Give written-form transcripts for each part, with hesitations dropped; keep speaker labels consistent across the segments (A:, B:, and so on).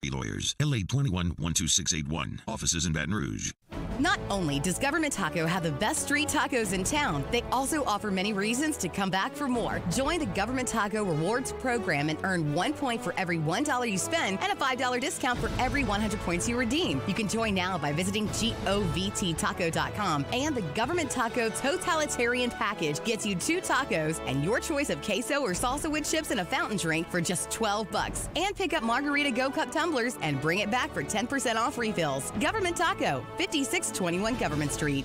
A: Happy Lawyers, LA 21-12681. Offices in Baton Rouge.
B: Not only does Government Taco have the best street tacos in town, they also offer many reasons to come back for more. Join the Government Taco Rewards program and earn 1 point for every $1 you spend and a $5 discount for every 100 points you redeem. You can join now by visiting govttaco.com. And the Government Taco Totalitarian Package gets you 2 tacos and your choice of queso or salsa with chips and a fountain drink for just $12. And pick up Margarita Go Cup tumblers and bring it back for 10% off refills. Government Taco, 5621 Government Street.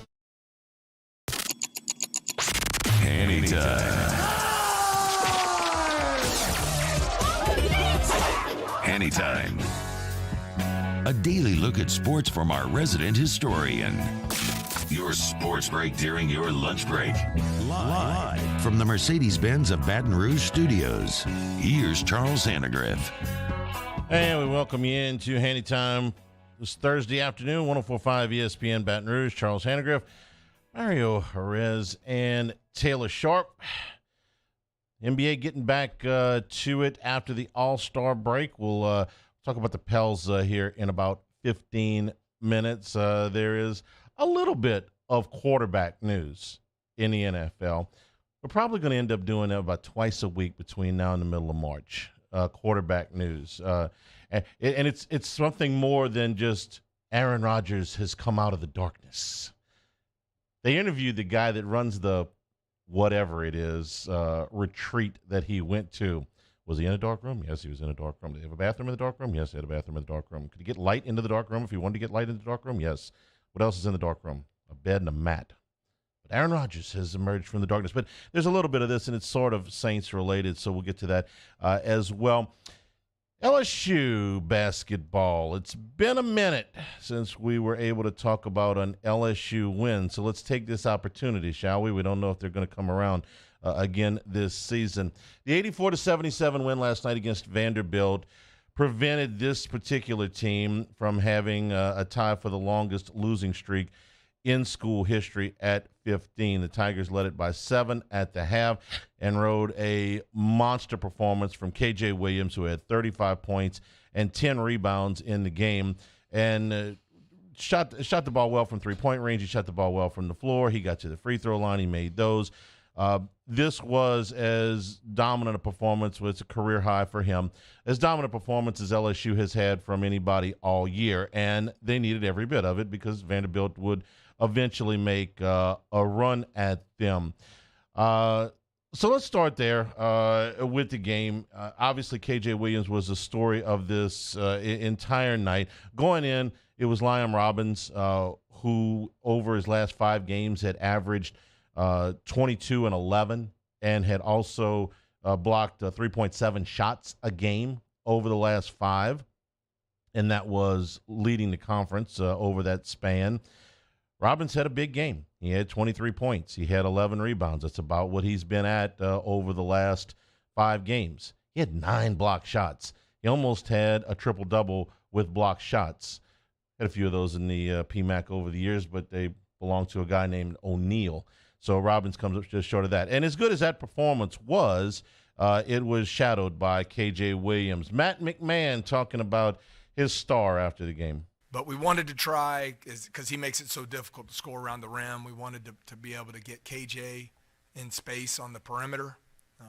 A: Anytime. Anytime. A daily look at sports from our resident historian. Your sports break during your lunch break. Live from the Mercedes-Benz of Baton Rouge studios. Here's Charles Hannegriff.
C: And we welcome you into Hanny Time this Thursday afternoon, 104.5 ESPN Baton Rouge. Charles Hannegriff, Mario Jerez, and Taylor Sharp. NBA getting back to it after the All-Star break. We'll talk about the Pels here in about 15 minutes. There is a little bit of quarterback news in the NFL. We're probably going to end up doing that about twice a week between now and the middle of March. Quarterback news. And it's something more than just Aaron Rodgers has come out of the darkness. They interviewed the guy that runs the whatever it is retreat that he went to. Was he in a dark room? Yes, he was in a dark room. Did he have a bathroom in the dark room? Yes, he had a bathroom in the dark room. Could he get light into the dark room if he wanted to get light into the dark room? Yes. What else is in the dark room? A bed and a mat. But Aaron Rodgers has emerged from the darkness. But there's a little bit of this, and it's sort of Saints related, so we'll get to that as well. LSU basketball. It's been a minute since we were able to talk about an LSU win, so let's take this opportunity, shall we? We don't know if they're going to come around again this season. The 84-77 win last night against Vanderbilt prevented this particular team from having a tie for the longest losing streak in school history at 15. The Tigers led it by 7 at the half and rode a monster performance from K.J. Williams, who had 35 points and 10 rebounds in the game, and shot the ball well from three-point range. He shot the ball well from the floor. He got to the free throw line. He made those. This was as dominant a performance, it's a career high for him, as dominant a performance as LSU has had from anybody all year, and they needed every bit of it because Vanderbilt would eventually make a run at them. So let's start there with the game. Obviously, K.J. Williams was the story of this entire night. Going in, it was Liam Robbins, who over his last 5 games had averaged 22 and 11 and had also blocked 3.7 shots a game over the last 5, and that was leading the conference over that span. Robbins had a big game. He had 23 points. He had 11 rebounds. That's about what he's been at over the last 5 games. He had 9 block shots. He almost had a triple-double with block shots. Had a few of those in the PMAC over the years, but they belong to a guy named O'Neal. So Robbins comes up just short of that. And as good as that performance was, it was shadowed by K.J. Williams. Matt McMahon talking about his star after the game.
D: But we wanted to try, because he makes it so difficult to score around the rim, we wanted to be able to get KJ in space on the perimeter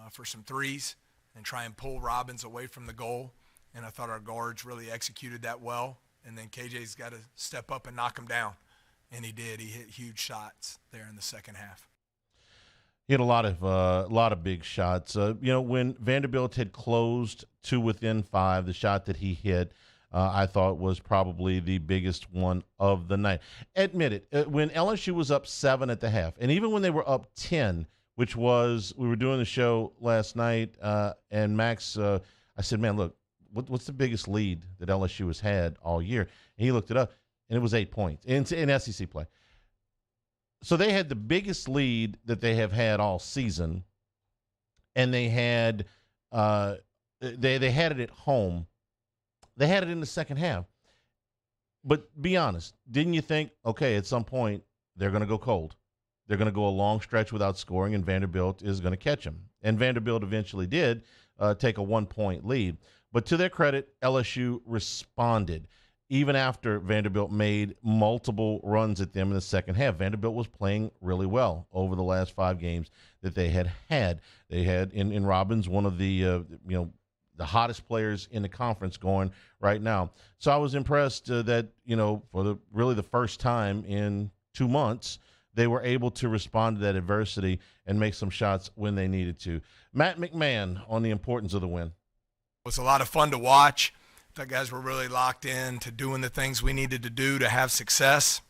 D: for some threes and try and pull Robbins away from the goal. And I thought our guards really executed that well. And then KJ's got to step up and knock him down. And he did. He hit huge shots there in the second half.
C: He had a lot of big shots. When Vanderbilt had closed to within 5, the shot that he hit, I thought was probably the biggest one of the night. Admit it, when LSU was up 7 at the half, and even when they were up 10, which was, we were doing the show last night, and Max, I said, man, look, what's the biggest lead that LSU has had all year? And he looked it up, and it was 8 points in SEC play. So they had the biggest lead that they have had all season, and they had they had it at home. They had it in the second half. But be honest, didn't you think, okay, at some point they're going to go cold. They're going to go a long stretch without scoring, and Vanderbilt is going to catch them. And Vanderbilt eventually did take a 1-point lead. But to their credit, LSU responded. Even after Vanderbilt made multiple runs at them in the second half, Vanderbilt was playing really well over the last 5 games that they had. They had in Robbins one of the the hottest players in the conference going right now. So I was impressed that for the first time in 2 months, they were able to respond to that adversity and make some shots when they needed to. Matt McMahon on the importance of the win.
D: It was a lot of fun to watch. The guys were really locked in to doing the things we needed to do to have success.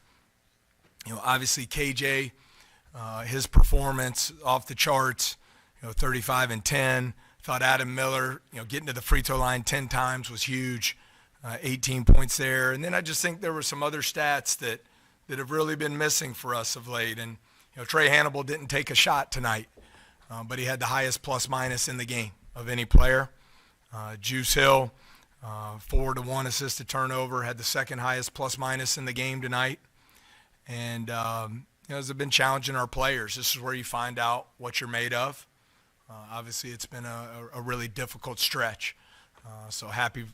D: Obviously KJ, his performance off the charts, 35 and 10. Thought Adam Miller, getting to the free throw line 10 times was huge, 18 points there. And then I just think there were some other stats that have really been missing for us of late. And, Trey Hannibal didn't take a shot tonight, but he had the highest plus-minus in the game of any player. Juice Hill, 4-1 assisted turnover, had the second highest plus-minus in the game tonight. And, it's been challenging our players. This is where you find out what you're made of. Obviously, it's been a really difficult stretch. So happy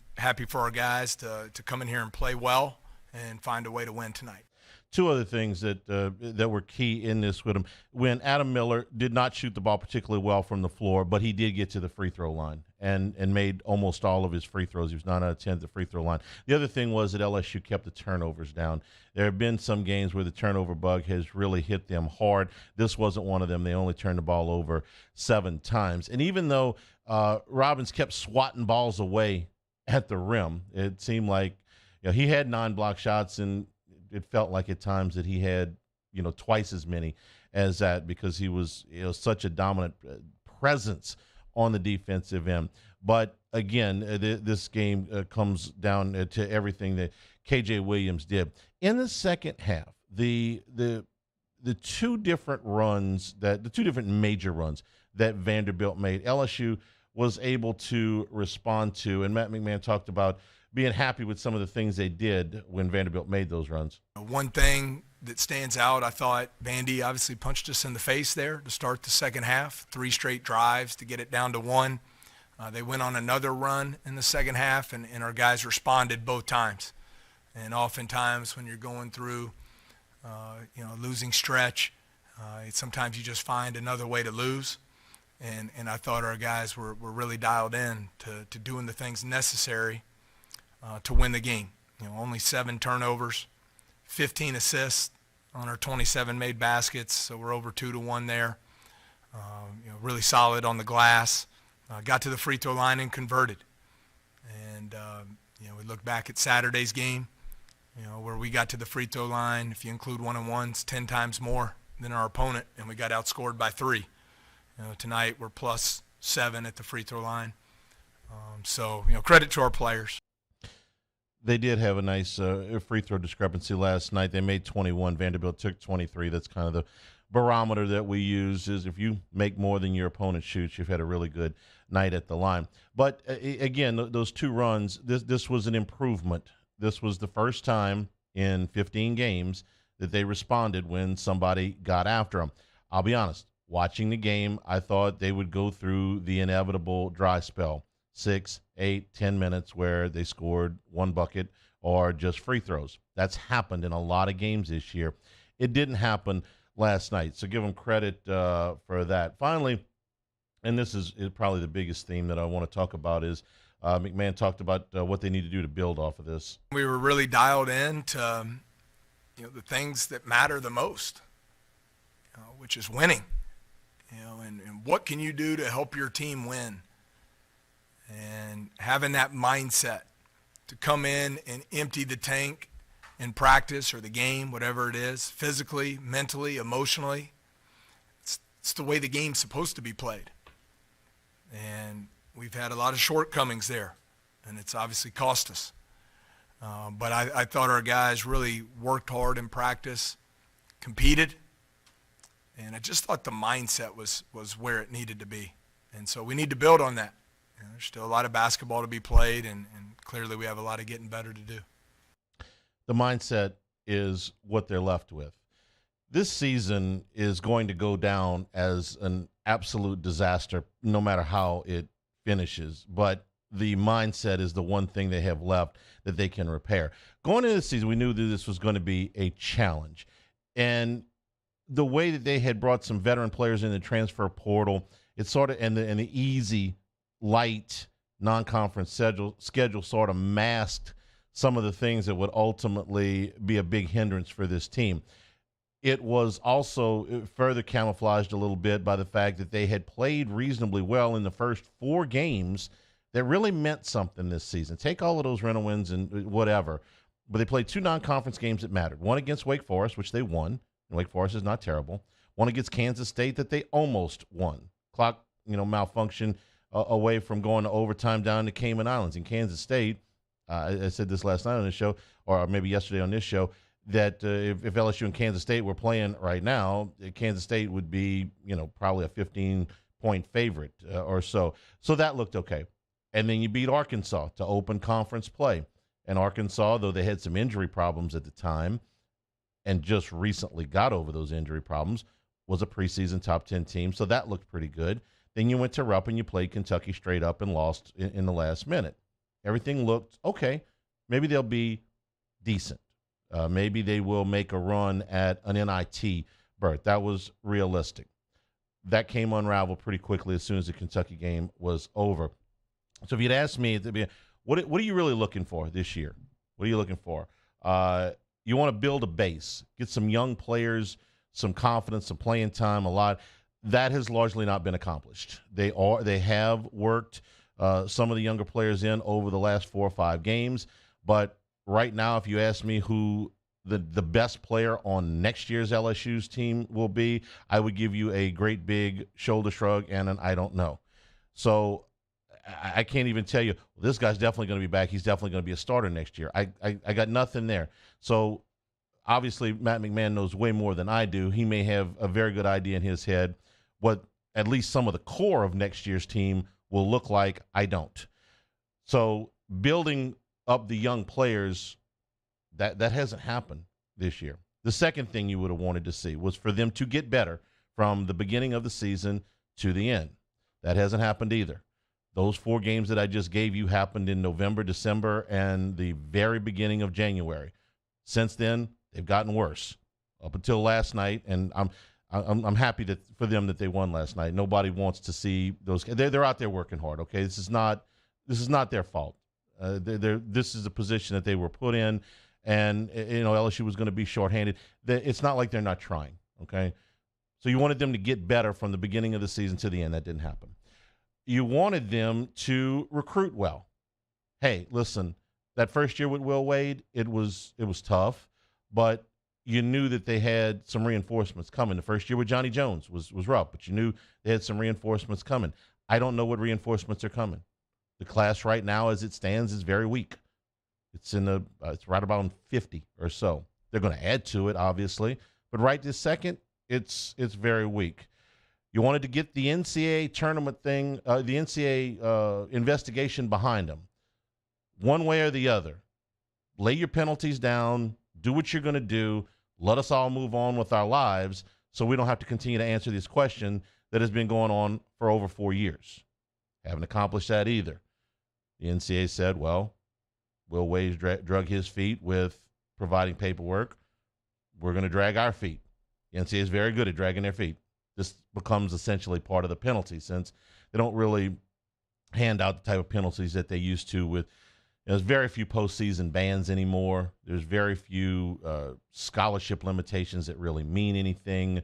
D: for our guys to come in here and play well and find a way to win tonight.
C: 2 other things that were key in this with him. When Adam Miller did not shoot the ball particularly well from the floor, but he did get to the free throw line and made almost all of his free throws. He was 9 out of 10 at the free throw line. The other thing was that LSU kept the turnovers down. There have been some games where the turnover bug has really hit them hard. This wasn't one of them. They only turned the ball over 7 times. And even though Robbins kept swatting balls away at the rim, it seemed like he had 9 block shots, and it felt like at times that he had twice as many as that, because he was such a dominant presence on the defensive end. But again, this game comes down to everything that KJ Williams did in the second half. The 2 different runs the 2 different major runs that Vanderbilt made, LSU was able to respond to, and Matt McMahon talked about being happy with some of the things they did when Vanderbilt made those runs.
D: One thing that stands out, I thought Vandy obviously punched us in the face there to start the second half, 3 straight drives to get it down to 1. They went on another run in the second half, and our guys responded both times. And oftentimes when you're going through, losing stretch, sometimes you just find another way to lose. And I thought our guys were really dialed in to doing the things necessary to win the game. Only 7 turnovers, 15 assists on our 27 made baskets, so we're over 2-1 there. Really solid on the glass. Got to the free throw line and converted. And we look back at Saturday's game, where we got to the free throw line, if you include 1-on-1s, 10 times more than our opponent, and we got outscored by 3. Tonight we're plus 7 at the free throw line. So credit to our players.
C: They did have a nice free throw discrepancy last night. They made 21. Vanderbilt took 23. That's kind of the barometer that we use, is if you make more than your opponent shoots, you've had a really good night at the line. But again, those 2 runs, this was an improvement. This was the first time in 15 games that they responded when somebody got after them. I'll be honest, watching the game, I thought they would go through the inevitable dry spell. 6, 8, 10 minutes where they scored 1 bucket or just free throws. That's happened in a lot of games this year. It didn't happen last night, so give them credit for that. Finally, and this is probably the biggest theme that I want to talk about, is McMahon talked about what they need to do to build off of this.
D: We were really dialed in to the things that matter the most, which is winning. And what can you do to help your team win? And having that mindset to come in and empty the tank in practice or the game, whatever it is, physically, mentally, emotionally. It's the way the game's supposed to be played. And we've had a lot of shortcomings there, and it's obviously cost us. But I thought our guys really worked hard in practice, competed, and I just thought the mindset was where it needed to be. And so we need to build on that. There's still a lot of basketball to be played, and clearly we have a lot of getting better to do.
C: The mindset is what they're left with. This season is going to go down as an absolute disaster, no matter how it finishes. But the mindset is the one thing they have left that they can repair. Going into the season, we knew that this was going to be a challenge. And the way that they had brought some veteran players in the transfer portal, it's sort of, and the easy, light, non-conference schedule sort of masked some of the things that would ultimately be a big hindrance for this team. It was also further camouflaged a little bit by the fact that they had played reasonably well in the first 4 games that really meant something this season. Take all of those rental wins and whatever, but they played 2 non-conference games that mattered. One against Wake Forest, which they won, and Wake Forest is not terrible. One against Kansas State that they almost won. Clock, malfunction away from going to overtime down to Cayman Islands. In Kansas State, I said this last night on this show, or maybe yesterday on this show, that if LSU and Kansas State were playing right now, Kansas State would be, probably a 15-point favorite or so. So that looked okay. And then you beat Arkansas to open conference play. And Arkansas, though they had some injury problems at the time and just recently got over those injury problems, was a preseason top 10 team. So that looked pretty good. Then you went to Rupp and you played Kentucky straight up and lost in the last minute. Everything looked okay. Maybe they'll be decent. Maybe they will make a run at an NIT berth. That was realistic. That came unraveled pretty quickly as soon as the Kentucky game was over. So if you'd asked me, what are you really looking for this year? What are you looking for? You want to build a base, get some young players, some confidence, some playing time, a lot. That has largely not been accomplished. They have worked some of the younger players in over the last 4 or 5 games, but right now, if you ask me who the best player on next year's LSU's team will be, I would give you a great big shoulder shrug and an I don't know. So I can't even tell you, well, this guy's definitely going to be back. He's definitely going to be a starter next year. I got nothing there. So obviously Matt McMahon knows way more than I do. He may have a very good idea in his head what at least some of the core of next year's team will look like. I don't. So building up the young players, that hasn't happened this year. The second thing you would have wanted to see was for them to get better from the beginning of the season to the end. That hasn't happened either. Those 4 games that I just gave you happened in November, December, and the very beginning of January. Since then, they've gotten worse up until last night, and I'm happy for them that they won last night. Nobody wants to see those. They're out there working hard. Okay, this is not their fault. This is a position that they were put in, and LSU was going to be shorthanded. It's not like they're not trying. Okay, so you wanted them to get better from the beginning of the season to the end. That didn't happen. You wanted them to recruit well. Hey, listen, that first year with Will Wade, it was tough, but you knew that they had some reinforcements coming. The first year with Johnny Jones was rough, but you knew they had some reinforcements coming. I don't know what reinforcements are coming. The class right now, as it stands, is very weak. It's it's right about 50 or so. They're going to add to it, obviously, but right this second, it's very weak. You wanted to get the NCAA tournament thing, the NCAA investigation behind them, one way or the other. Lay your penalties down. Do what you're going to do. Let us all move on with our lives so we don't have to continue to answer this question that has been going on for over 4 years. Haven't accomplished that either. The NCAA said, well, Will Wade drug his feet with providing paperwork. We're going to drag our feet. The NCAA is very good at dragging their feet. This becomes essentially part of the penalty since they don't really hand out the type of penalties that they used to with there's very few postseason bans anymore. There's very few scholarship limitations that really mean anything.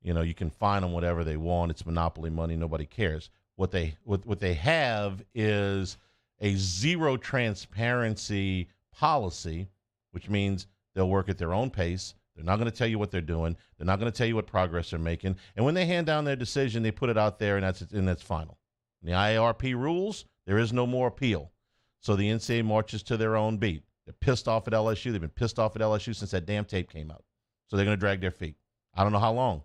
C: You can fine them whatever they want. It's monopoly money. Nobody cares. What they have is a zero transparency policy, which means they'll work at their own pace. They're not going to tell you what they're doing. They're not going to tell you what progress they're making. And when they hand down their decision, they put it out there, and that's final. In the IARP rules, there is no more appeal. So the NCAA marches to their own beat. They're pissed off at LSU. They've been pissed off at LSU since that damn tape came out. So they're going to drag their feet. I don't know how long.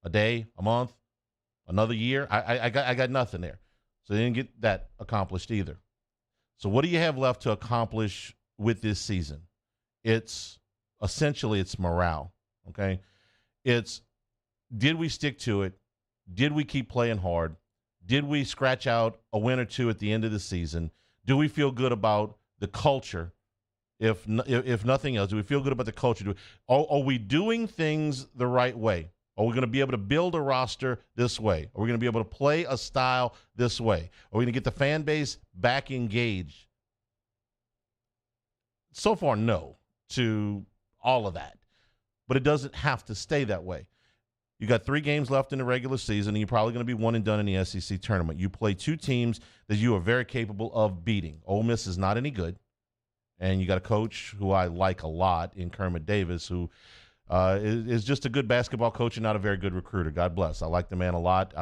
C: A day, a month, another year. I got nothing there. So they didn't get that accomplished either. So what do you have left to accomplish with this season? It's morale, okay? Did we stick to it? Did we keep playing hard? Did we scratch out a win or two at the end of the season? Do we feel good about the culture? If nothing else, do we feel good about the culture? Are we doing things the right way? Are we going to be able to build a roster this way? Are we going to be able to play a style this way? Are we going to get the fan base back engaged? So far, no to all of that. But it doesn't have to stay that way. You got 3 games left in the regular season, and you're probably going to be one and done in the SEC tournament. You play 2 teams that you are very capable of beating. Ole Miss is not any good, and you got a coach who I like a lot in Kermit Davis, who is just a good basketball coach and not a very good recruiter. God bless. I like the man a lot.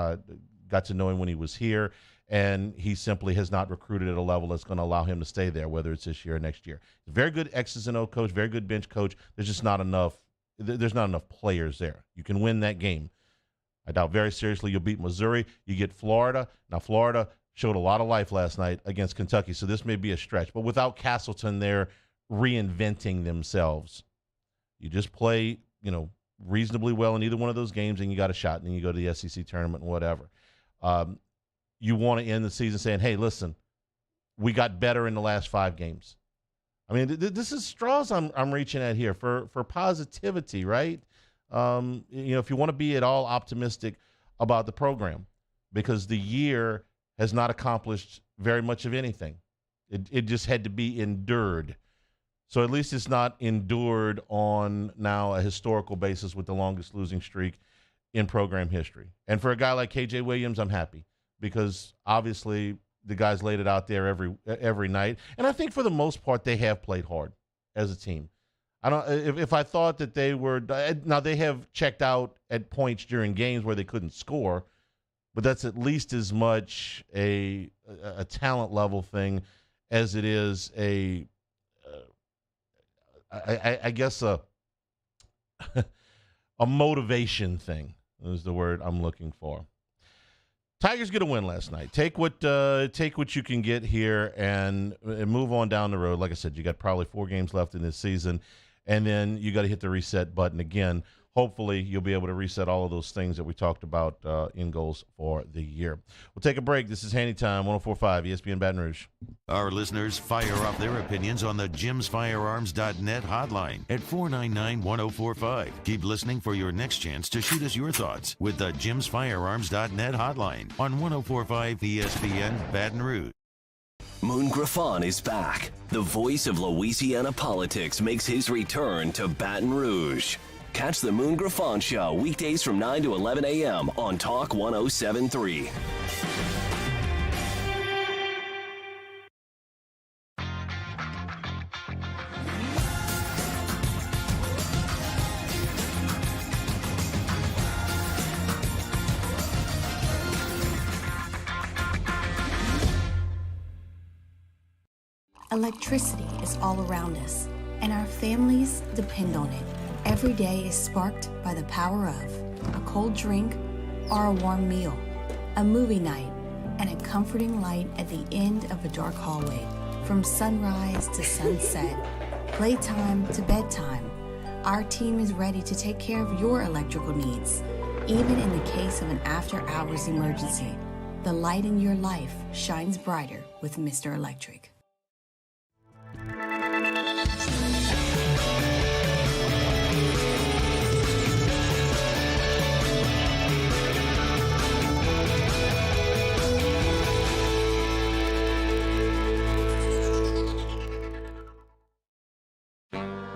C: Got to know him when he was here, and he simply has not recruited at a level that's going to allow him to stay there, whether it's this year or next year. Very good X's and O coach, very good bench coach. There's just not enough. There's not enough players there. You can win that game. I doubt very seriously you'll beat Missouri. You get Florida. Now, Florida showed a lot of life last night against Kentucky, so this may be a stretch. But without Castleton there reinventing themselves, you just play, reasonably well in either one of those games, and you got a shot, and then you go to the SEC tournament and whatever. You want to end the season saying, hey, listen, we got better in the last 5 games. I mean, this is straws I'm reaching at here for positivity, right? If you want to be at all optimistic about the program, because the year has not accomplished very much of anything. It just had to be endured. So at least it's not endured on now a historical basis with the longest losing streak in program history. And for a guy like KJ Williams, I'm happy because obviously the guys laid it out there every night. And I think for the most part, they have played hard as a team. I don't. If I thought that they were now, they have checked out at points during games where they couldn't score, but that's at least as much a talent level thing as it is I guess a motivation thing is the word I'm looking for. Tigers get a win last night. Take what you can get here and move on down the road. Like I said, you got probably 4 games left in this season, and then you got to hit the reset button again. Hopefully, you'll be able to reset all of those things that we talked about in goals for the year. We'll take a break. This is Hanny Time, 104.5 ESPN Baton Rouge.
A: Our listeners fire off their opinions on the jimsfirearms.net hotline at 499-1045. Keep listening for your next chance to shoot us your thoughts with the jimsfirearms.net hotline on 104.5 ESPN Baton Rouge.
E: Moon Griffon is back. The voice of Louisiana politics makes his return to Baton Rouge. Catch the Moon Griffon Show weekdays from 9 to 11 a.m. on Talk 107.3.
F: Electricity is all around us, and our families depend on it. Every day is sparked by the power of a cold drink or a warm meal, a movie night, and a comforting light at the end of a dark hallway. From sunrise to sunset, playtime to bedtime, our team is ready to take care of your electrical needs. Even in the case of an after-hours emergency, the light in your life shines brighter with Mr. Electric.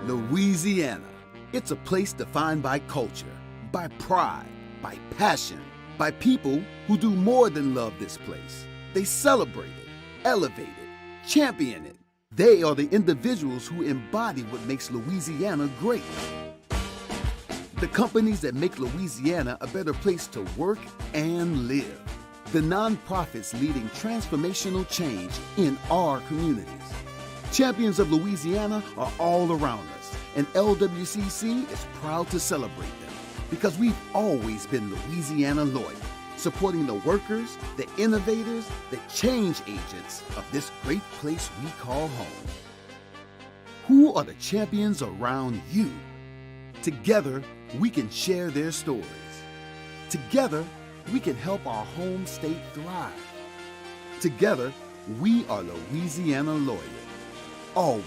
G: Louisiana. It's a place defined by culture, by pride, by passion, by people who do more than love this place. They celebrate it, elevate it, champion it. They are the individuals who embody what makes Louisiana great. The companies that make Louisiana a better place to work and live. The nonprofits leading transformational change in our communities. Champions of Louisiana are all around us, and LWCC is proud to celebrate them because we've always been Louisiana loyal, supporting the workers, the innovators, the change agents of this great place we call home. Who are the champions around you? Together, we can share their stories. Together, we can help our home state thrive. Together, we are Louisiana Loyal. Always.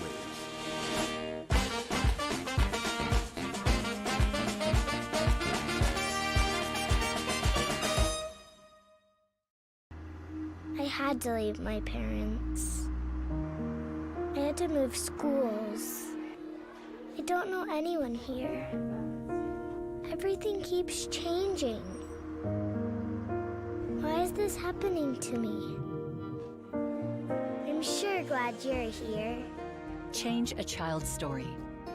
H: I had to leave my parents. I had to move schools. I don't know anyone here. Everything keeps changing. Why is this happening to me? I'm sure glad you're here.
I: Change a child's story.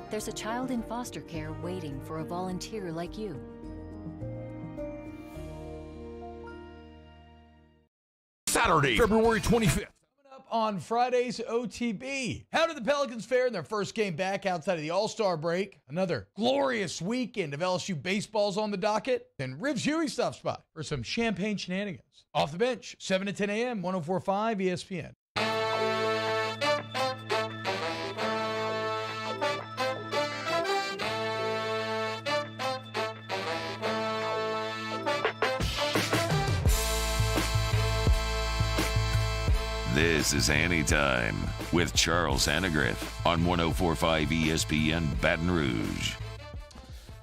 I: There's a child in foster care waiting for a volunteer like you.
J: Saturday, February 25th.
K: Coming up on Friday's OTB. How did the Pelicans fare in their first game back outside of the All-Star break? Another glorious weekend of LSU baseball's on the docket. Then Rivs Huey stops by for some champagne shenanigans. Off the bench, 7 to 10 a.m., 104.5 ESPN.
A: This is Hanny Time with Charles Hanagriff on 104.5 ESPN Baton Rouge.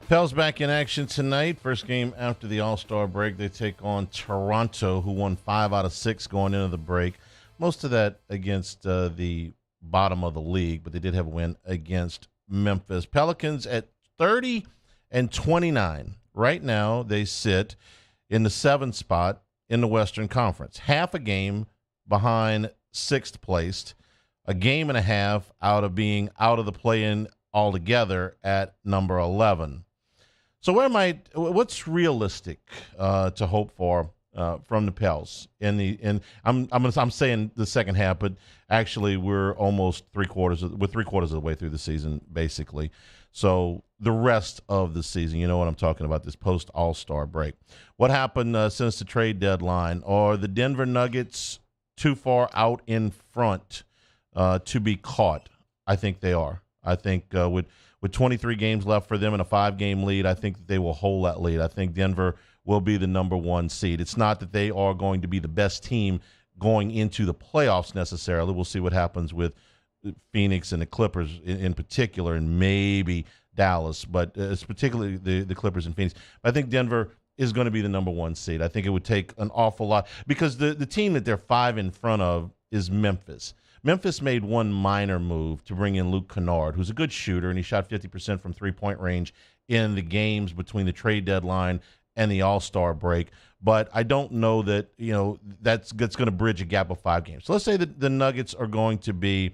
C: Pels back in action tonight. First game after the All-Star break. They take on Toronto, who won 5 out of 6 going into the break. Most of that against the bottom of the league, but they did have a win against Memphis. Pelicans at 30-29. Right now, they sit in the 7th spot in the Western Conference. Half a game behind 6th placed, a game and a half out of being out of the play-in altogether at number 11. So what's realistic to hope for from the Pels I'm saying the second half, but actually we're almost three quarters of the way through the season basically. So the rest of the season, you know what I'm talking about, this post All-Star break. What happened since the trade deadline? Are the Denver Nuggets too far out in front to be caught? I think they are. I think with 23 games left for them and a 5-game lead, I think that they will hold that lead. I think Denver will be the number 1 seed. It's not that they are going to be the best team going into the playoffs necessarily. We'll see what happens with Phoenix and the Clippers in particular, and maybe Dallas, but it's particularly the Clippers and Phoenix. But I think Denver is going to be the number 1 seed. I think it would take an awful lot because the team that they're 5 in front of is Memphis. Memphis made one minor move to bring in Luke Kennard, who's a good shooter, and he shot 50% from three-point range in the games between the trade deadline and the All-Star break. But I don't know that, that's going to bridge a gap of 5 games. So let's say that the Nuggets are going to be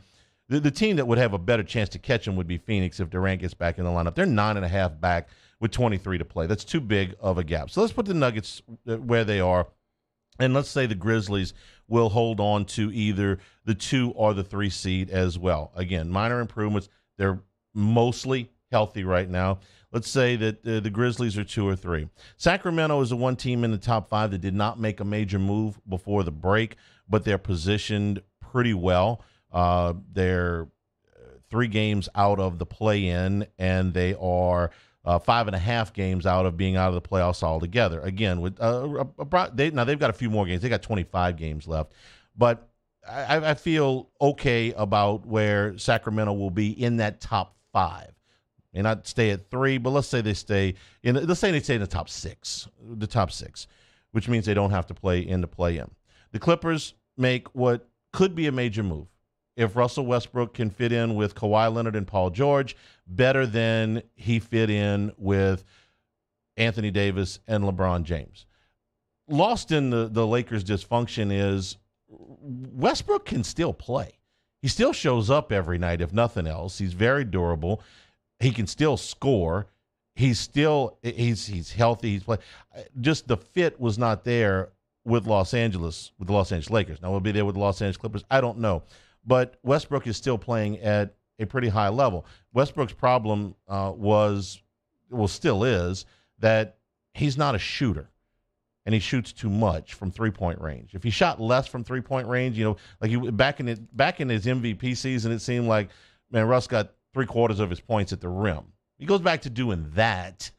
C: the team that would have a better chance to catch them would be Phoenix if Durant gets back in the lineup. They're 9.5 back with 23 to play. That's too big of a gap. So let's put the Nuggets where they are, and let's say the Grizzlies will hold on to either the 2 or the 3 seed as well. Again, minor improvements. They're mostly healthy right now. Let's say that the Grizzlies are 2 or 3. Sacramento is the one team in the top 5 that did not make a major move before the break, but they're positioned pretty well. They're 3 games out of the play-in, and they are 5.5 games out of being out of the playoffs altogether. Again, with they've got a few more games. They got 25 games left, but I feel okay about where Sacramento will be in that top 5. May not stay at 3, but let's say they stay in. Let's say they stay in the top 6, which means they don't have to play in the play-in. The Clippers make what could be a major move. If Russell Westbrook can fit in with Kawhi Leonard and Paul George better than he fit in with Anthony Davis and LeBron James. Lost in the Lakers' dysfunction is Westbrook can still play. He still shows up every night, if nothing else. He's very durable. He can still score. He's healthy. He's playing. Just the fit was not there with the Los Angeles Lakers. Now, we'll be there with the Los Angeles Clippers. I don't know. But Westbrook is still playing at a pretty high level. Westbrook's problem still is that he's not a shooter, and he shoots too much from three-point range. If he shot less from three-point range, like back in his MVP season, it seemed like, man, Russ got 3/4 of his points at the rim. He goes back to doing that.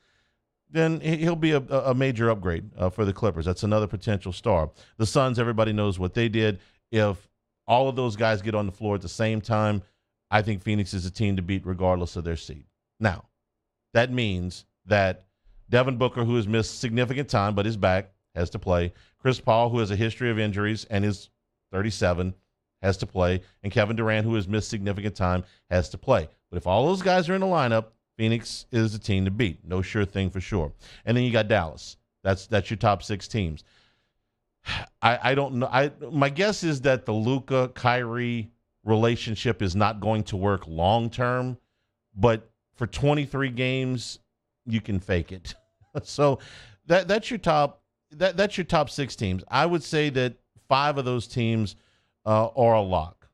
C: then he'll be a major upgrade for the Clippers. That's another potential star. The Suns, everybody knows what they did. If all of those guys get on the floor at the same time, I think Phoenix is a team to beat regardless of their seed. Now, that means that Devin Booker, who has missed significant time but is back, has to play. Chris Paul, who has a history of injuries and is 37, has to play. And Kevin Durant, who has missed significant time, has to play. But if all those guys are in the lineup, Phoenix is the team to beat. No sure thing for sure. And then you got Dallas. That's your top 6 teams. I don't know. My guess is that the Luka-Kyrie relationship is not going to work long term, but for 23 games, you can fake it. So that's your top 6 teams. I would say that 5 of those teams are a lock.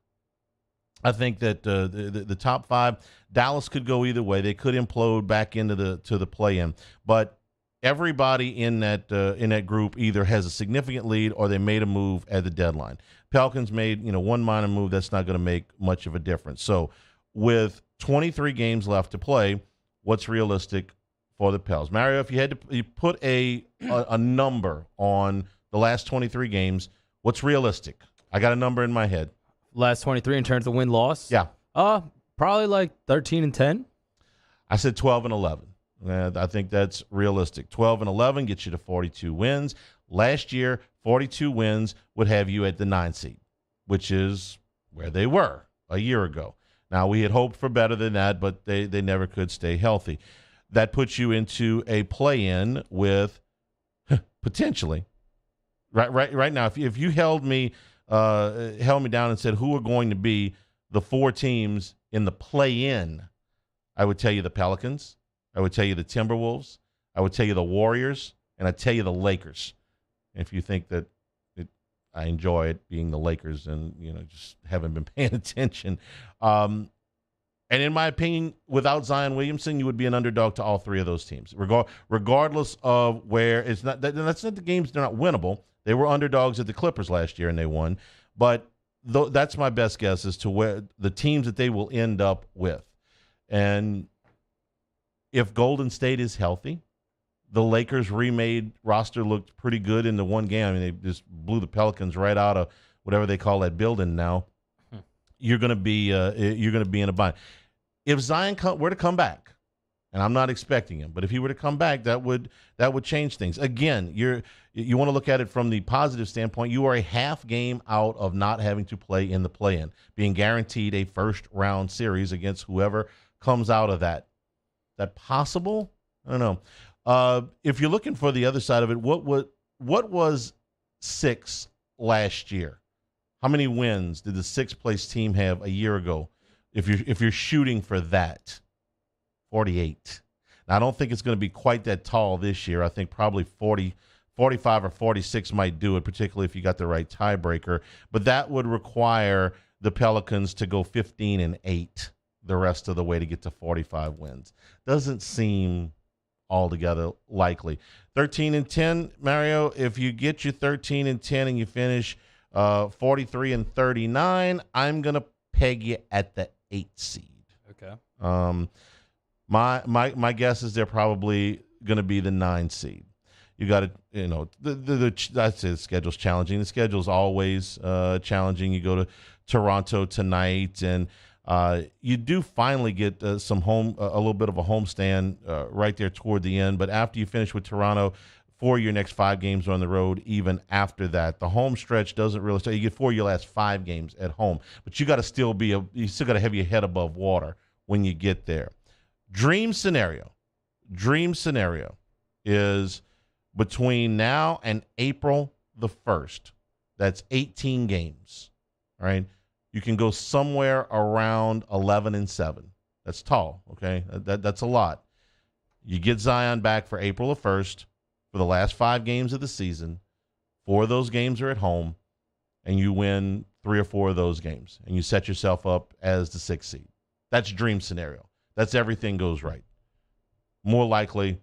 C: I think that the top 5, Dallas could go either way. They could implode back into the play-in, but everybody in that group either has a significant lead or they made a move at the deadline. Pelicans made one minor move that's not going to make much of a difference. So with 23 games left to play, what's realistic for the Pels? Mario, if you had to put a number on the last 23 games, what's realistic? I got a number in my head.
L: Last 23 in terms of win-loss?
C: Yeah.
L: Probably like 13-10.
C: I said 12-11. I think that's realistic. 12-11 gets you to 42 wins. Last year, 42 wins would have you at the 9 seed, which is where they were a year ago. Now, we had hoped for better than that, but they never could stay healthy. That puts you into a play-in with potentially. Right now, if you held me down and said who are going to be the 4 teams in the play-in, I would tell you the Pelicans, I would tell you the Timberwolves, I would tell you the Warriors, and I'd tell you the Lakers. If you think that I enjoy it being the Lakers and just haven't been paying attention. And in my opinion, without Zion Williamson, you would be an underdog to all 3 of those teams, regardless of where it's not. That's not the games; they're not winnable. They were underdogs at the Clippers last year, and they won. But that's my best guess as to where the teams that they will end up with. And if Golden State is healthy, the Lakers remade roster looked pretty good in the one game. I mean, they just blew the Pelicans right out of whatever they call that building now. You're going to be in a bind. If Zion were to come back, and I'm not expecting him, but if he were to come back, that would change things. Again, you want to look at it from the positive standpoint. You are a half game out of not having to play in the play-in, being guaranteed a first-round series against whoever comes out of that. That possible? I don't know. If you're looking for the other side of it, what was 6 last year? How many wins did the 6th place team have a year ago? If you're shooting for that, 48. Now, I don't think it's going to be quite that tall this year. I think probably 40, 45 or 46 might do it, particularly if you got the right tiebreaker. But that would require the Pelicans to go 15-8 the rest of the way to get to 45 wins. Doesn't seem altogether likely. 13-10, Mario, if you get your 13-10 and you finish 43-39, I'm going to peg you at the 8 seed.
L: Okay.
C: My guess is they're probably going to be the 9 seed. You got to, I'd say the schedule's challenging. The schedule's always challenging. You go to Toronto tonight, and you do finally get a little bit of a homestand right there toward the end. But after you finish with Toronto, 4 of your next 5 games are on the road. Even after that, the home stretch doesn't really start. You get 4 of your last 5 games at home, but you got to still you still got to have your head above water when you get there. Dream scenario is between now and April the 1st. That's 18 games. All right. You can go somewhere around 11-7. That's tall, okay? That's a lot. You get Zion back for April the 1st for the last 5 games of the season. 4 of those games are at home, and you win 3 or 4 of those games, and you set yourself up as the 6th seed. That's dream scenario. That's everything goes right. More likely,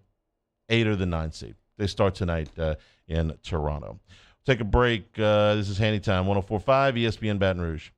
C: 8 or the 9 seed. They start tonight in Toronto. Take a break. This is Hanny Time, 104.5 ESPN Baton Rouge.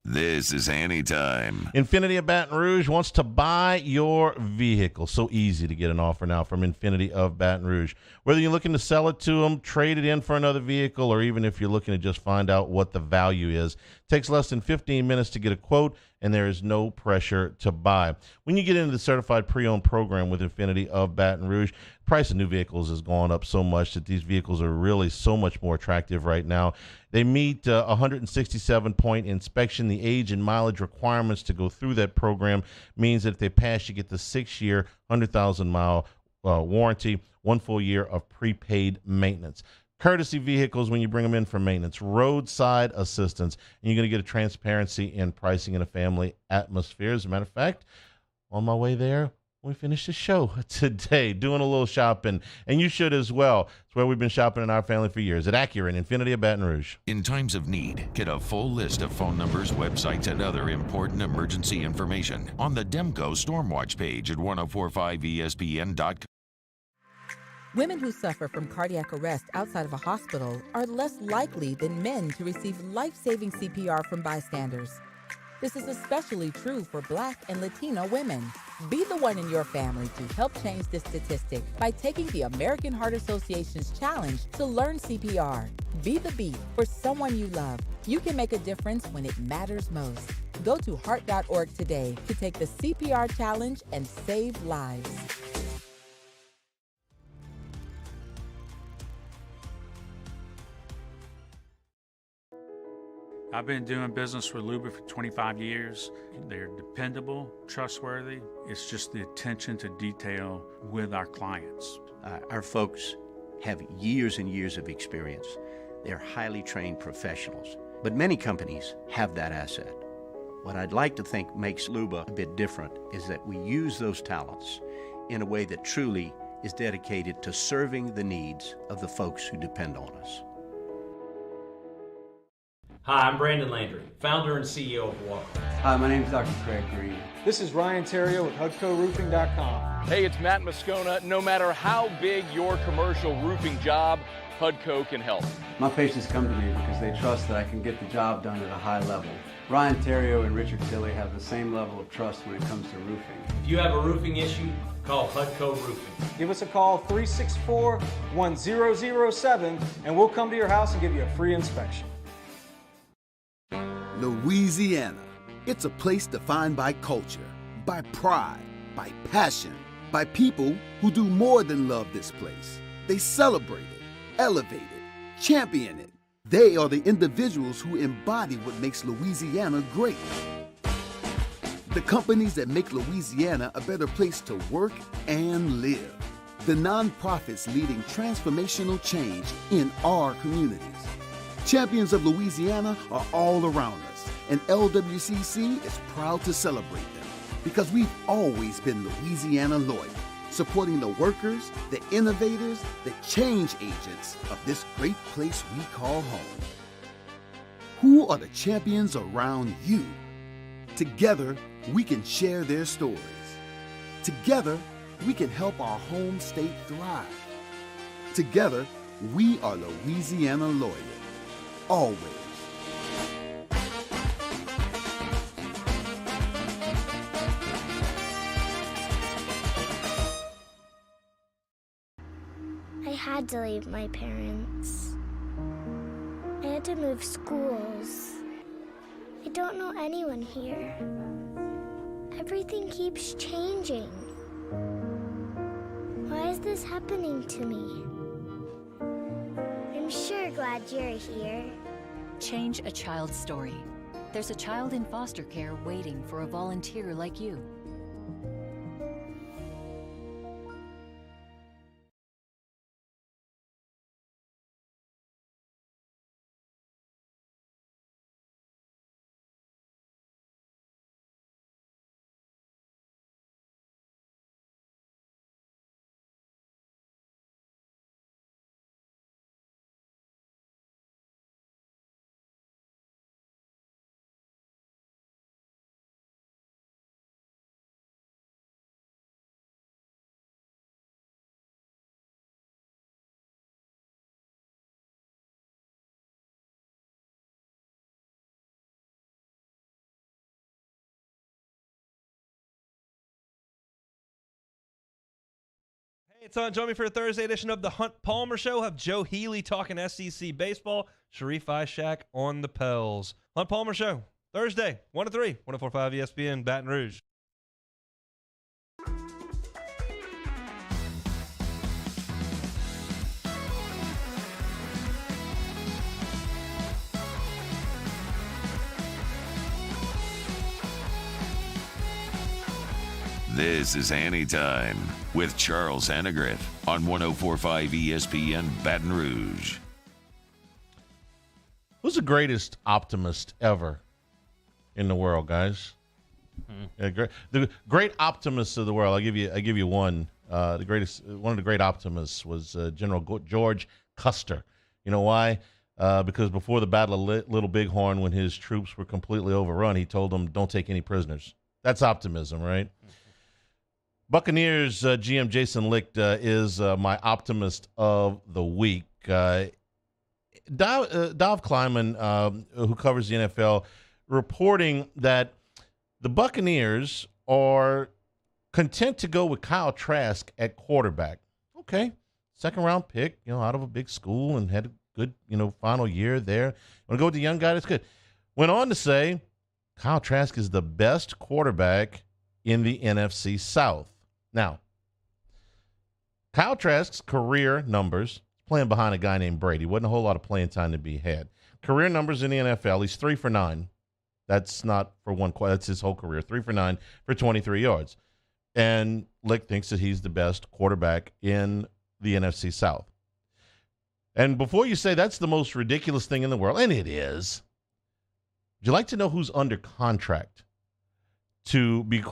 A: This is Hanny time.
C: Infinity of Baton Rouge wants to buy your vehicle. So easy to get an offer now from Infinity of Baton Rouge. Whether you're looking to sell it to them, trade it in for another vehicle, or even if you're looking to just find out what the value is, it takes less than 15 minutes to get a quote, and there is no pressure to buy. When you get into the certified pre-owned program with Infinity of Baton Rouge, the price of new vehicles has gone up so much that these vehicles are really so much more attractive right now. They meet 167-point inspection. The age and mileage requirements to go through that program means that if they pass, you get the 6-year, 100,000-mile warranty, 1 full year of prepaid maintenance. Courtesy vehicles when you bring them in for maintenance, roadside assistance, and you're going to get a transparency in pricing and a family atmosphere. As a matter of fact, on my way there, we finished the show today doing a little shopping, and you should as well. It's where we've been shopping in our family for years at Acura and Infinity of Baton Rouge.
A: In times of need, get a full list of phone numbers, websites, and other important emergency information on the Demco Stormwatch page at 1045ESPN.com.
M: Women who suffer from cardiac arrest outside of a hospital are less likely than men to receive life-saving CPR from bystanders. This is especially true for Black and Latino women. Be the one in your family to help change this statistic by taking the American Heart Association's challenge to learn CPR. Be the beat for someone you love. You can make a difference when it matters most. Go to heart.org today to take the CPR challenge and save lives.
N: I've been doing business with Luba for 25 years. They're dependable, trustworthy. It's just the attention to detail with our clients.
O: Our folks have years and years of experience. They're highly trained professionals, but many companies have that asset. What I'd like to think makes Luba a bit different is that we use those talents in a way that truly is dedicated to serving the needs of the folks who depend on us.
P: Hi, I'm Brandon Landry, founder and CEO of Walker.
Q: Hi, my name is Dr. Craig Green.
R: This is Ryan Terrio with HUDCORoofing.com.
S: Hey, it's Matt Moscona. No matter how big your commercial roofing job, HUDCO can help.
Q: My patients come to me because they trust that I can get the job done at a high level. Ryan Terrio and Richard Tilley have the same level of trust when it comes to roofing.
P: If you have a roofing issue, call HUDCO Roofing.
R: Give us a call, 364-1007, and we'll come to your house and give you a free inspection.
G: Louisiana. It's a place defined by culture, by pride, by passion, by people who do more than love this place. They celebrate it, elevate it, champion it. They are the individuals who embody what makes Louisiana great. The companies that make Louisiana a better place to work and live. The nonprofits leading transformational change in our communities. Champions of Louisiana are all around us, and LWCC is proud to celebrate them because we've always been Louisiana loyal, supporting the workers, the innovators, the change agents of this great place we call home. Who are the champions around you? Together, we can share their stories. Together, we can help our home state thrive. Together, we are Louisiana loyal. Always.
H: I had to leave my parents. I had to move schools. I don't know anyone here. Everything keeps changing. Why is this happening to me? I'm sure glad you're here.
I: Change a child's story. There's a child in foster care waiting for a volunteer like you.
T: It's on. Join me for a Thursday edition of the Hunt Palmer Show. Have Joe Healy talking SEC baseball. Sharif Ishak on the Pels. Hunt Palmer Show, Thursday, 1 to 3, 104.5 ESPN, Baton Rouge.
A: This is Hanny Time with Charles Hanagriff on 104.5 ESPN Baton Rouge.
C: Who's the greatest optimist ever in the world, guys? The great optimists of the world. I'll give you one. One of the great optimists was General George Custer. You know why? Because before the Battle of Little Bighorn, when his troops were completely overrun, he told them, "Don't take any prisoners." That's optimism, right? Buccaneers GM Jason Licht is my optimist of the week. Dov Kleiman, who covers the NFL, reporting that the Buccaneers are content to go with Kyle Trask at quarterback. Okay, second-round pick, out of a big school and had a good, final year there. Want to go with the young guy? That's good. Went on to say Kyle Trask is the best quarterback in the NFC South. Now, Kyle Trask's career numbers, playing behind a guy named Brady, wasn't a whole lot of playing time to be had. Career numbers in the NFL, he's 3 for 9. That's not for one quarter. That's his whole career. 3 for 9 for 23 yards. And Lick thinks that he's the best quarterback in the NFC South. And before you say that's the most ridiculous thing in the world, and it is, would you like to know who's under contract to be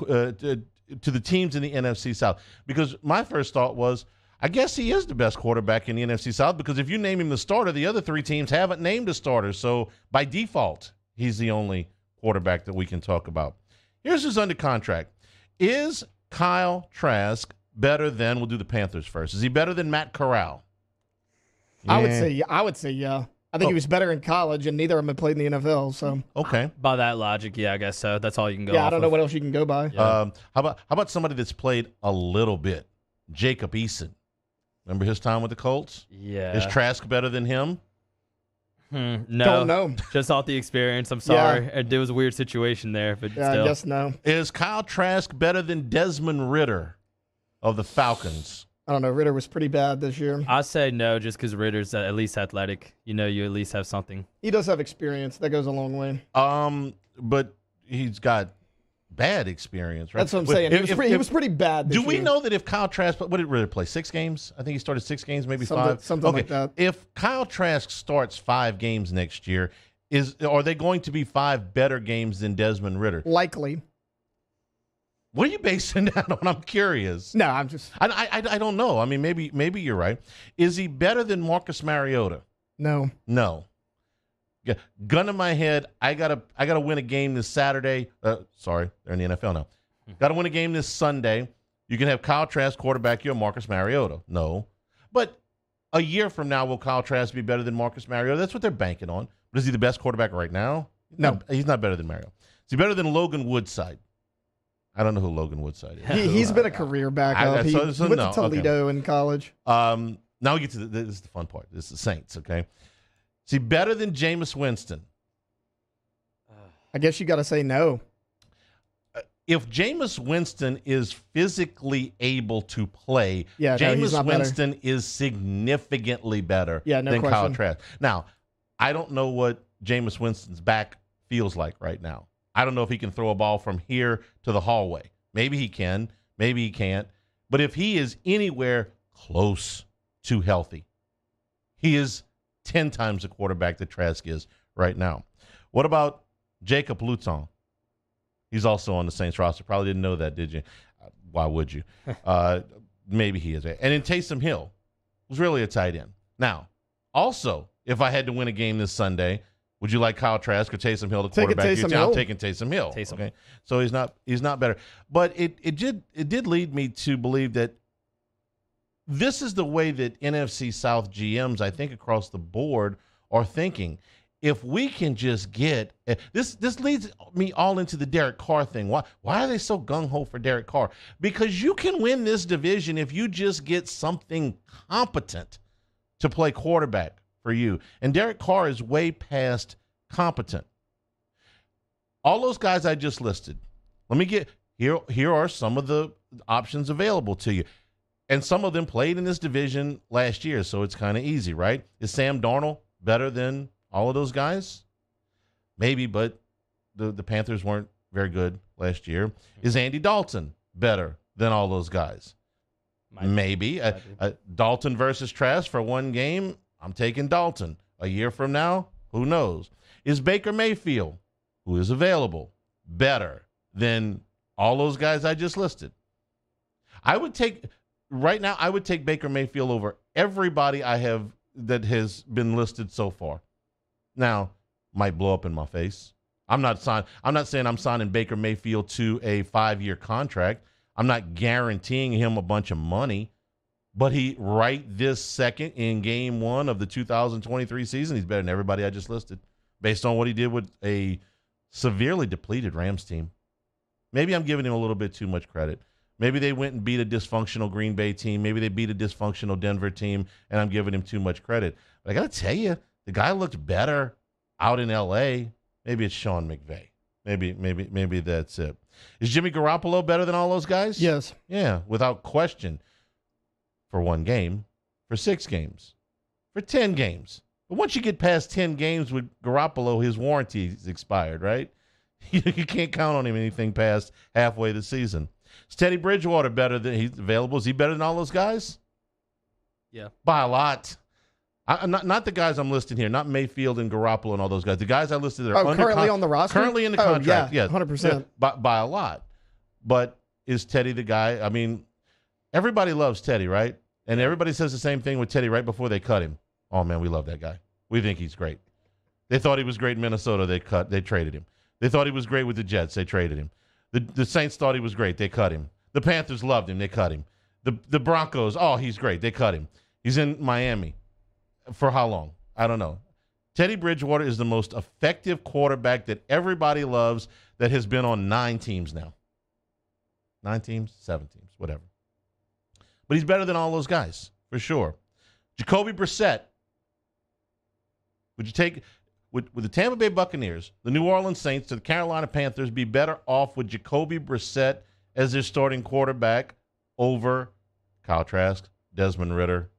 C: to the teams in the NFC South? Because my first thought was, I guess he is the best quarterback in the NFC South, because if you name him the starter, the other 3 teams haven't named a starter. So by default, he's the only quarterback that we can talk about. Here's who's under contract. Is Kyle Trask better than, we'll do the Panthers first, is he better than Matt Corral?
U: Yeah. I would say yeah. I think he was better in college, and neither of them had played in the NFL. So
C: okay,
L: by that logic, yeah, I guess so. That's all you can go.
U: Yeah, I don't know what else you can go by.
C: Yeah. How about somebody that's played a little bit? Jacob Eason. Remember his time with the Colts?
L: Yeah.
C: Is Trask better than him?
L: No.
U: Don't know.
L: Just off the experience. I'm sorry. Yeah. There was a weird situation there, but
U: yeah,
L: still.
U: I guess no.
C: Is Kyle Trask better than Desmond Ridder of the Falcons?
U: I don't know. Ridder was pretty bad this year.
L: I say no, just because Ridder's at least athletic. You at least have something.
U: He does have experience. That goes a long way.
C: But he's got bad experience, right?
U: That's what I'm saying. He was pretty bad this year.
C: Do we know that if Kyle Trask, what did Ridder play? 6 games? I think he started 6 games, maybe 5.
U: Something like that.
C: If Kyle Trask starts 5 games next year, are they going to be 5 better games than Desmond Ridder?
U: Likely.
C: What are you basing that on? I'm curious.
U: No, I'm just.
C: I don't know. I mean, maybe you're right. Is he better than Marcus Mariota?
U: No.
C: Yeah, gun in my head. I gotta win a game this Saturday. Sorry, they're in the NFL now. Got to win a game this Sunday. You can have Kyle Trask quarterback you or Marcus Mariota. No, but a year from now, will Kyle Trask be better than Marcus Mariota? That's what they're banking on. But is he the best quarterback right now?
U: No,
C: he's not better than Mariota. Is he better than Logan Woodside? I don't know who Logan Woodside is.
U: He's been a career backup. He went to Toledo in college.
C: Now we get to this is the fun part. This is the Saints, okay? Is he better than Jameis Winston?
U: I guess you got to say no.
C: If Jameis Winston is physically able to play,
U: Jameis
C: Winston is significantly better
U: than
C: Kyle Trask. Now, I don't know what Jameis Winston's back feels like right now. I don't know if he can throw a ball from here to the hallway. Maybe he can. Maybe he can't. But if he is anywhere close to healthy, he is 10 times the quarterback that Trask is right now. What about Jacob Luton? He's also on the Saints roster. Probably didn't know that, did you? Why would you? Maybe he is. And then Taysom Hill was really a tight end. Now, also, if I had to win a game this Sunday, would you like Kyle Trask or Taysom Hill to quarterback? I'm taking Taysom Hill. Okay, so he's not better. But it did lead me to believe that this is the way that NFC South GMs, I think, across the board are thinking. if we can just get this leads me all into the Derek Carr thing. Why are they so gung-ho for Derek Carr? Because you can win this division if you just get something competent to play quarterback for you. And Derek Carr is way past competent. All those guys I just listed, let me get here are some of the options available to you. And some of them played in this division last year, so it's kind of easy, right? Is Sam Darnold better than all of those guys? Maybe, but the Panthers weren't very good last year. Is Andy Dalton better than all those guys? Maybe. Dalton versus Trask for one game, I'm taking Dalton. A year from now, who knows? Is Baker Mayfield, who is available, better than all those guys I just listed? Right now, I would take Baker Mayfield over everybody I have that has been listed so far. Now, might blow up in my face. I'm not saying I'm signing Baker Mayfield to a 5-year contract. I'm not guaranteeing him a bunch of money. But he, right this second in game 1 of the 2023 season, he's better than everybody I just listed based on what he did with a severely depleted Rams team. Maybe I'm giving him a little bit too much credit. Maybe they went and beat a dysfunctional Green Bay team. Maybe they beat a dysfunctional Denver team, and I'm giving him too much credit. But I got to tell you, the guy looked better out in L.A. Maybe it's Sean McVay. Maybe that's it. Is Jimmy Garoppolo better than all those guys?
U: Yes.
C: Yeah, without question. For 1 game, for 6 games, for 10 games. But once you get past 10 games with Garoppolo, his warranty is expired, right? You can't count on him anything past halfway the season. Is Teddy Bridgewater better than he's available? Is he better than all those guys?
L: Yeah.
C: By a lot. Not the guys I'm listing here, not Mayfield and Garoppolo and all those guys. The guys I listed that are
U: currently on the roster?
C: Currently in the contract,
U: yeah,
C: yes.
U: 100%.
C: Yeah, by a lot. But is Teddy the guy? I mean, everybody loves Teddy, right? And everybody says the same thing with Teddy right before they cut him. Oh, man, we love that guy. We think he's great. They thought he was great in Minnesota. They traded him. They thought he was great with the Jets. They traded him. The Saints thought he was great. They cut him. The Panthers loved him. They cut him. The Broncos, oh, he's great. They cut him. He's in Miami. For how long? I don't know. Teddy Bridgewater is the most effective quarterback that everybody loves that has been on 9 teams now. 9 teams, 7 teams, whatever. But he's better than all those guys, for sure. Jacoby Brissett. Would you take, would the Tampa Bay Buccaneers, the New Orleans Saints, to the Carolina Panthers be better off with Jacoby Brissett as their starting quarterback over Kyle Trask, Desmond Ridder?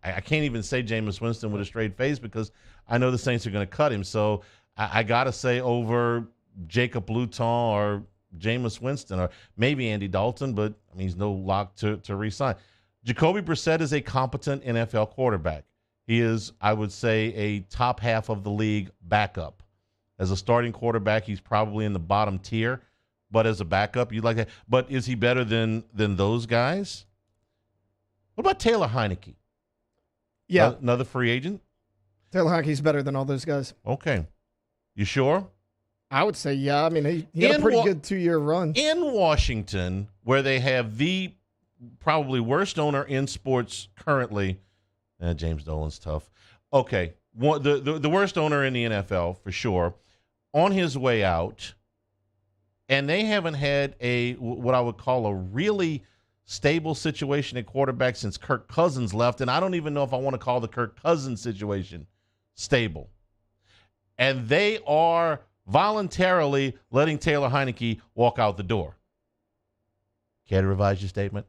C: I can't even say Jameis Winston with a straight face because I know the Saints are going to cut him. So I got to say over Jacob Luton or Jameis Winston or maybe Andy Dalton, but I mean, he's no lock to re-sign. Jacoby Brissett is a competent NFL quarterback. He is, I would say, a top half of the league backup. As a starting quarterback, he's probably in the bottom tier, but as a backup, you'd like that. But is he better than those guys? What about Taylor Heineke?
U: Yeah.
C: Another free agent?
U: Taylor Heineke's better than all those guys.
C: Okay. You sure?
U: I would say, yeah. I mean, he had a pretty good 2-year run.
C: In Washington, where they have the probably worst owner in sports currently, James Dolan's tough. Okay. The worst owner in the NFL, for sure, on his way out, and they haven't had what I would call a really stable situation at quarterback since Kirk Cousins left, and I don't even know if I want to call the Kirk Cousins situation stable. And they are voluntarily letting Taylor Heineke walk out the door. Care to revise your statement?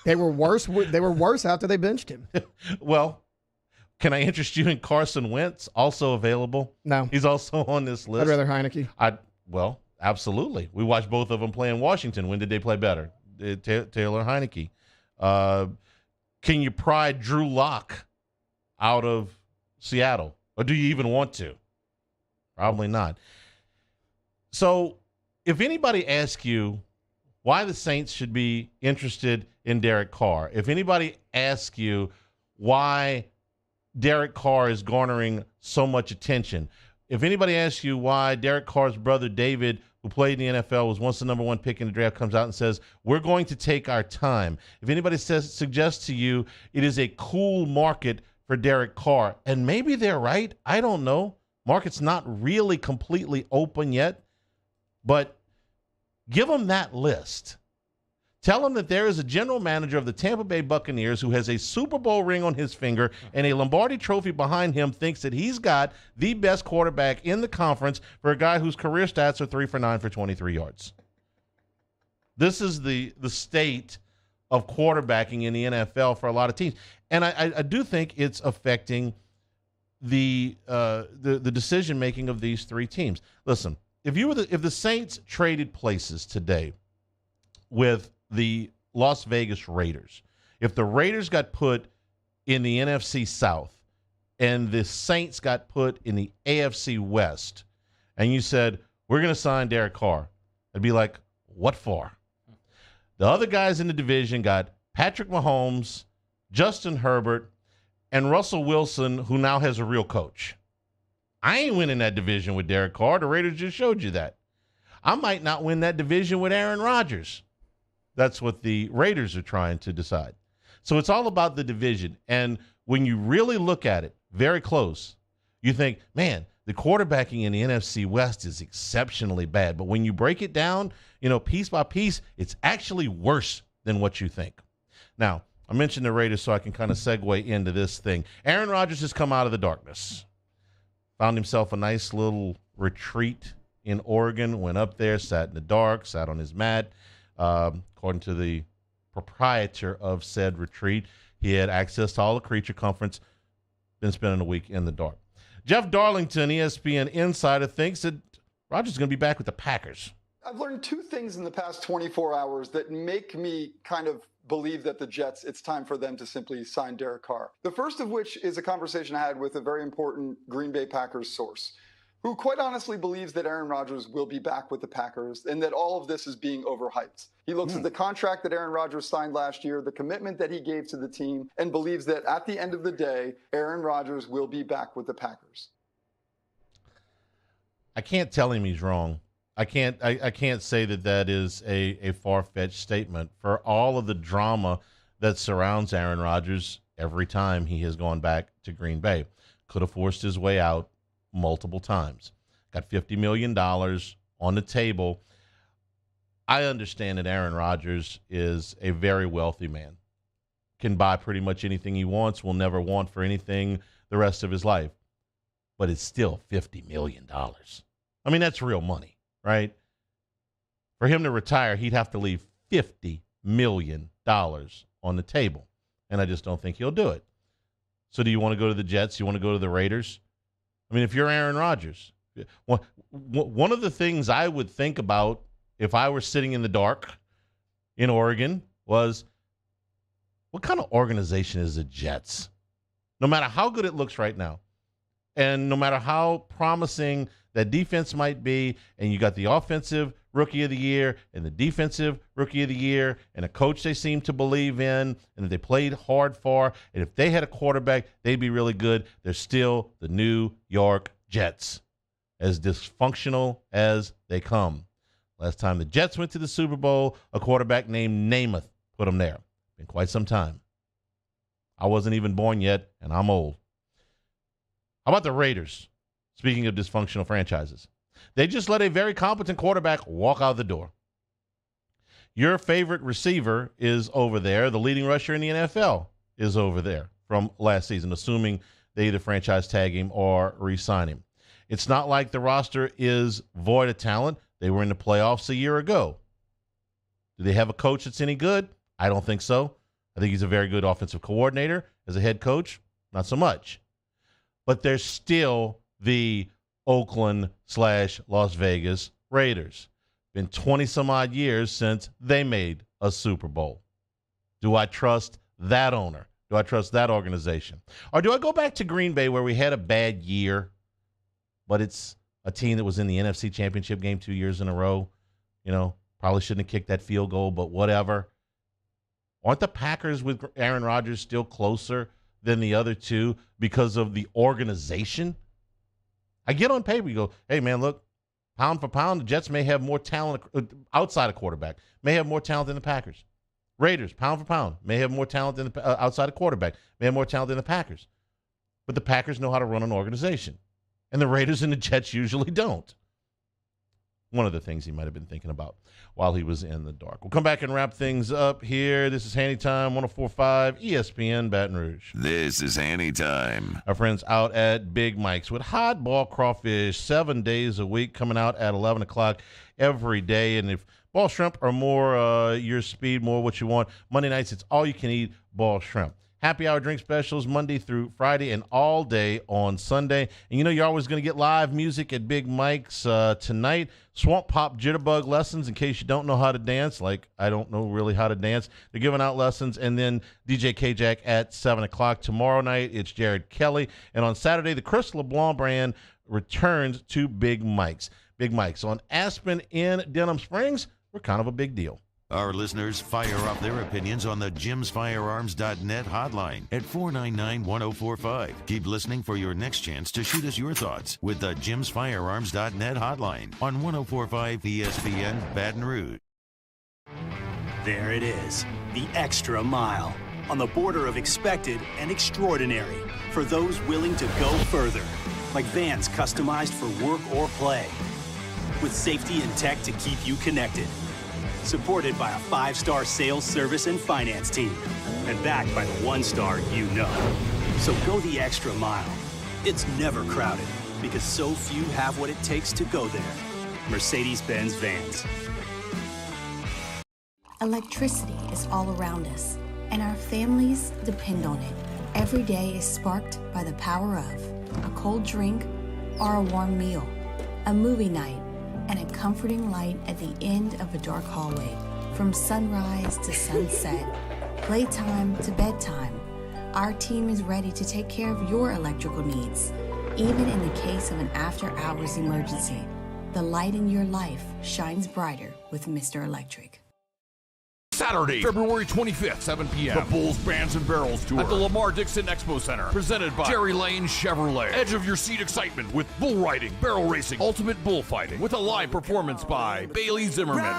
U: They were worse. They were worse after they benched him.
C: Well, can I interest you in Carson Wentz, also available?
U: No.
C: He's also on this list.
U: I'd rather Heineke.
C: Well, absolutely. We watched both of them play in Washington. When did they play better? Taylor Heineke. Can you pry Drew Lock out of Seattle? Or do you even want to? Probably not. So if anybody asks you why the Saints should be interested in Derek Carr, if anybody asks you why Derek Carr is garnering so much attention, if anybody asks you why Derek Carr's brother David, who played in the NFL, was once the number 1 pick in the draft, comes out and says, we're going to take our time. If anybody suggests to you it is a cool market for Derek Carr. And maybe they're right. I don't know. Market's not really completely open yet. But give them that list. Tell them that there is a general manager of the Tampa Bay Buccaneers who has a Super Bowl ring on his finger and a Lombardi trophy behind him, thinks that he's got the best quarterback in the conference for a guy whose career stats are 3 for 9 for 23 yards. This is the state of quarterbacking in the NFL for a lot of teams. And I do think it's affecting the decision-making of these three teams. Listen, if the Saints traded places today with the Las Vegas Raiders, if the Raiders got put in the NFC South and the Saints got put in the AFC West, and you said, we're going to sign Derek Carr, I'd be like, what for? The other guys in the division got Patrick Mahomes, Justin Herbert, and Russell Wilson, who now has a real coach. I ain't winning that division with Derek Carr. The Raiders just showed you that. I might not win that division with Aaron Rodgers. That's what the Raiders are trying to decide. So it's all about the division. And when you really look at it very close, you think, man, the quarterbacking in the NFC West is exceptionally bad. But when you break it down, piece by piece, it's actually worse than what you think. Now, I mentioned the Raiders so I can kind of segue into this thing. Aaron Rodgers has come out of the darkness. Found himself a nice little retreat in Oregon, went up there, sat in the dark, sat on his mat. According to the proprietor of said retreat, he had access to all the creature comforts, been spending a week in the dark. Jeff Darlington, ESPN insider, thinks that Rodgers is going to be back with the Packers.
B: I've learned two things in the past 24 hours that make me kind of believe that the Jets, it's time for them to simply sign Derek Carr. The first of which is a conversation I had with a very important Green Bay Packers source, who quite honestly believes that Aaron Rodgers will be back with the Packers and that all of this is being overhyped. He looks at the contract that Aaron Rodgers signed last year, the commitment that he gave to the team, and believes that at the end of the day, Aaron Rodgers will be back with the Packers.
C: I can't tell him he's wrong. I can't say that is a far-fetched statement. For all of the drama that surrounds Aaron Rodgers every time he has gone back to Green Bay, could have forced his way out multiple times. Got $50 million on the table. I understand that Aaron Rodgers is a very wealthy man. Can buy pretty much anything he wants, will never want for anything the rest of his life. But it's still $50 million. I mean, that's real money, right? For him to retire, he'd have to leave $50 million on the table. And I just don't think he'll do it. So do you want to go to the Jets? You want to go to the Raiders? I mean, if you're Aaron Rodgers, one of the things I would think about if I were sitting in the dark in Oregon was, what kind of organization is the Jets? No matter how good it looks right now, and no matter how promising that defense might be, and you got the offensive rookie of the year and the defensive rookie of the year and a coach they seem to believe in and that they played hard for, and if they had a quarterback, they'd be really good. They're still the New York Jets, as dysfunctional as they come. Last time the Jets went to the Super Bowl, a quarterback named Namath put them there. Been quite some time. I wasn't even born yet, and I'm old. How about the Raiders? Speaking of dysfunctional franchises, they just let a very competent quarterback walk out the door. Your favorite receiver is over there. The leading rusher in the NFL is over there from last season, assuming they either franchise tag him or re-sign him. It's not like the roster is void of talent. They were in the playoffs a year ago. Do they have a coach that's any good? I don't think so. I think he's a very good offensive coordinator. As a head coach, not so much. But they're still the Oakland/Las Vegas Raiders. Been 20-some-odd years since they made a Super Bowl. Do I trust that owner? Do I trust that organization? Or do I go back to Green Bay where we had a bad year, but it's a team that was in the NFC Championship game 2 years in a row? Probably shouldn't have kicked that field goal, but whatever. Aren't the Packers with Aaron Rodgers still closer than the other two because of the organization? I get on paper, you go, hey, man, look, pound for pound, the Jets may have more talent outside of quarterback, may have more talent than the Packers. Raiders, pound for pound, may have more talent than the outside of quarterback, may have more talent than the Packers. but the Packers know how to run an organization, and the Raiders and the Jets usually don't. One of the things he might have been thinking about while he was in the dark. We'll come back and wrap things up here. This is Hanny Time, 104.5 ESPN Baton Rouge.
A: This is Hanny Time.
C: Our friends out at Big Mike's with hot ball crawfish 7 days a week, coming out at 11 o'clock every day. And if ball shrimp are more your speed, more what you want, Monday nights it's all you can eat ball shrimp. Happy hour drink specials Monday through Friday and all day on Sunday. And you know you're always going to get live music at Big Mike's tonight. Swamp Pop Jitterbug lessons in case you don't know how to dance. Like, I don't know really how to dance. They're giving out lessons. And then DJ K-Jack at 7 o'clock. Tomorrow night, it's Jared Kelly. And on Saturday, the Chris LeBlanc brand returns to Big Mike's. Big Mike's on Aspen in Denham Springs. We're kind of a big deal.
A: Our listeners fire off their opinions on the jimsfirearms.net hotline at 499-1045. Keep listening for your next chance to shoot us your thoughts with the jimsfirearms.net hotline on 104.5 ESPN Baton Rouge.
D: There it is, the extra mile, on the border of expected and extraordinary for those willing to go further, like vans customized for work or play, with safety and tech to keep you connected. Supported by a 5-star sales, service, and finance team. And backed by the 1-star you know. So go the extra mile. It's never crowded because so few have what it takes to go there. Mercedes-Benz Vans.
F: Electricity is all around us, and our families depend on it. Every day is sparked by the power of a cold drink or a warm meal, a movie night, and a comforting light at the end of a dark hallway. From sunrise to sunset, playtime to bedtime, our team is ready to take care of your electrical needs. Even in the case of an after-hours emergency, the light in your life shines brighter with Mr. Electric.
J: Saturday, February 25th, 7 p.m. The Bulls, Bands, and Barrels Tour at the Lamar Dixon Expo Center. Presented by Jerry Lane Chevrolet. Edge of your seat excitement with bull riding, barrel racing, ultimate bullfighting. With a live performance by Bailey Zimmerman.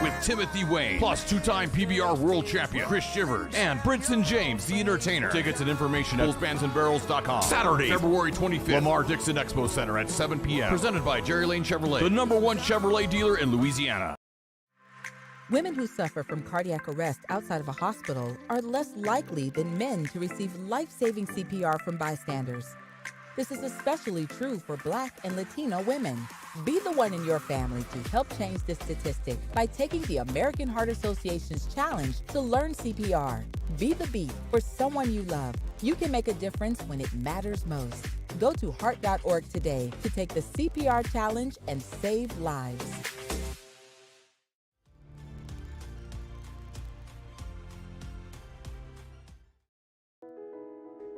J: With Timothy Wayne. Plus two-time PBR world champion Chris Shivers. And Brinson James, the entertainer. Tickets and information at bullsbandsandbarrels.com. Saturday, February 25th. Lamar Dixon Expo Center at 7 p.m. Presented by Jerry Lane Chevrolet. The #1 Chevrolet dealer in Louisiana.
M: Women who suffer from cardiac arrest outside of a hospital are less likely than men to receive life-saving CPR from bystanders. This is especially true for Black and Latino women. Be the one in your family to help change this statistic by taking the American Heart Association's challenge to learn CPR. Be the beat for someone you love. You can make a difference when it matters most. Go to heart.org today to take the CPR challenge and save lives.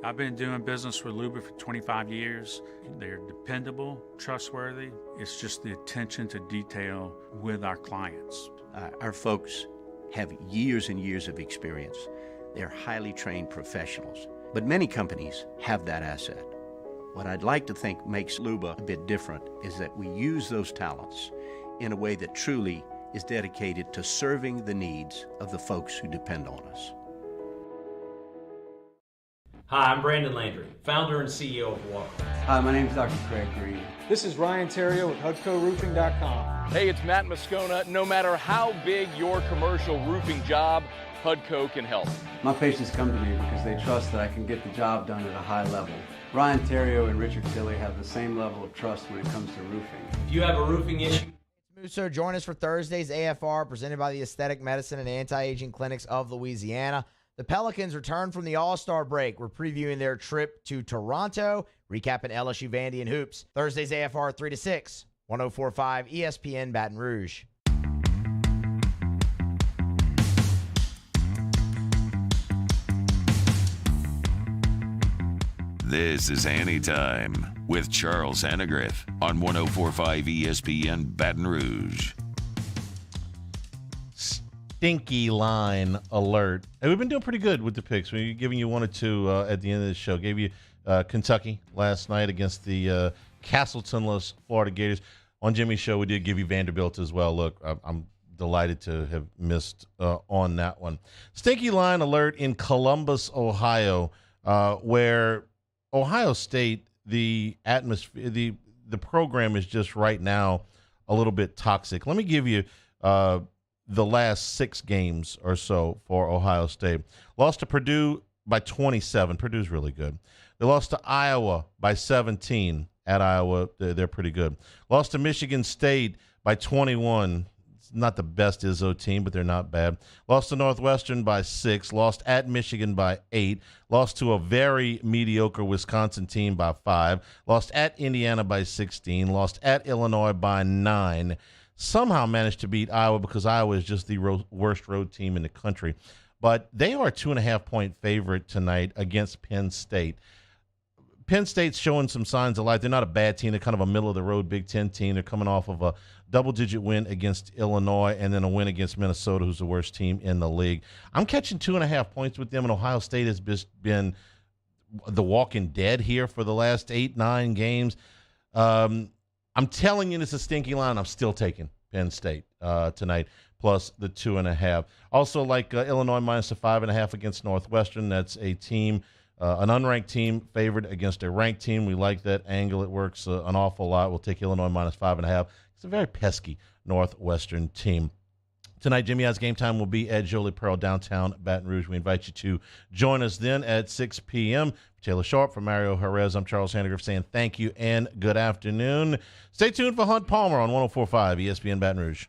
N: I've been doing business with Luba for 25 years. They're dependable, trustworthy. It's just the attention to detail with our clients.
O: Our folks have years and years of experience. They're highly trained professionals, but many companies have that asset. What I'd like to think makes Luba a bit different is that we use those talents in a way that truly is dedicated to serving the needs of the folks who depend on us.
P: Hi, I'm Brandon Landry, founder and CEO of Walker.
Q: Hi, my name is Dr. Craig Green.
R: This is Ryan Terrio with HUDCORoofing.com.
S: Hey, it's Matt Moscona. No matter how big your commercial roofing job, HUDCO can help.
Q: My patients come to me because they trust that I can get the job done at a high level. Ryan Terrio and Richard Tilley have the same level of trust when it comes to roofing.
P: If you have a roofing issue,
V: Musso, join us for Thursday's AFR presented by the Aesthetic Medicine and Anti-Aging Clinics of Louisiana. The Pelicans return from the All-Star break. We're previewing their trip to Toronto, recapping LSU Vandy and hoops. Thursday's AFR 3 to 6, 104.5 ESPN Baton Rouge.
A: This is Hanny Time with Charles Hannegriff on 104.5 ESPN Baton Rouge.
C: Stinky line alert. And we've been doing pretty good with the picks. We're giving you one or two at the end of the show. Gave you Kentucky last night against the Castleton-less Florida Gators. On Jimmy's show, we did give you Vanderbilt as well. Look, I'm delighted to have missed on that one. Stinky line alert in Columbus, Ohio, where Ohio State, the atmosphere, the program is just right now a little bit toxic. Let me give you the last 6 games or so for Ohio State. Lost to Purdue by 27. Purdue's really good. They lost to Iowa by 17. At Iowa, they're pretty good. Lost to Michigan State by 21. It's not the best Izzo team, but they're not bad. Lost to Northwestern by 6. Lost at Michigan by 8. Lost to a very mediocre Wisconsin team by 5. Lost at Indiana by 16. Lost at Illinois by 9. Somehow managed to beat Iowa because Iowa is just the worst road team in the country. But they are a 2.5-point favorite tonight against Penn State. Penn State's showing some signs of life. They're not a bad team. They're kind of a middle-of-the-road Big Ten team. They're coming off of a double-digit win against Illinois and then a win against Minnesota, who's the worst team in the league. I'm catching 2.5 points with them, and Ohio State has been the walking dead here for the last 8-9 games. I'm telling you, it's a stinky line. I'm still taking Penn State tonight, plus the 2.5. Also, like Illinois minus the 5.5 against Northwestern. That's a team. An unranked team favored against a ranked team. We like that angle. It works an awful lot. We'll take Illinois minus 5.5. It's a very pesky Northwestern team. Tonight, Jimmy O's Game Time will be at Jolie Pearl, downtown Baton Rouge. We invite you to join us then at 6 p.m. Taylor Sharp, from Mario Jerez, I'm Charles Hannigrove saying thank you and good afternoon. Stay tuned for Hunt Palmer on 104.5 ESPN Baton Rouge.